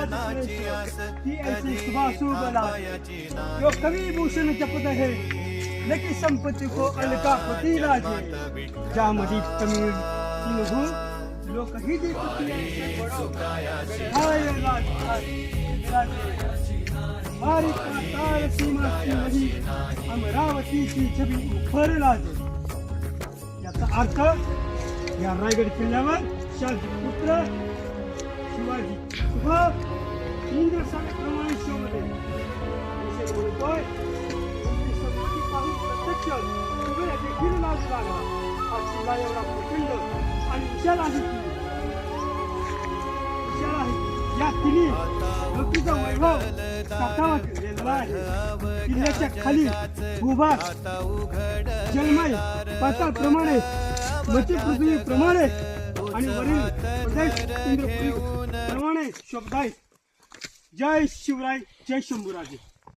की ऐसी सुबासु बला जो कवि भूषण जपत है लेकिन संपत्ति को अलका पति राजे जामदी तमिल सिंहु लोक ही देखती हाय हमारी तार सीमा की वही अमरावती की छवि उभर लाजे याचा अर्थ या रायगड किल्ल्यावर शांतीपुत्र शिवाजी सुभा इंद्रप्रमाणे शोभले बोलतोय संपत्ती पाहून प्रत्यक्ष उभे देखील लागू लागला हा शिला एवढा प्रचंड आणि विशाल आहे या तिन्ही लोकीचा वैभव साठावा केलेला आहे किल्ल्याच्या खाली भूभाग जलमय पाताळप्रमाणे मती पृथ्वीप्रमाणे आणि वरील प्रदेश इंद्रप्रमाणे शोभदाय जय शिवराय जय शंभूराजे.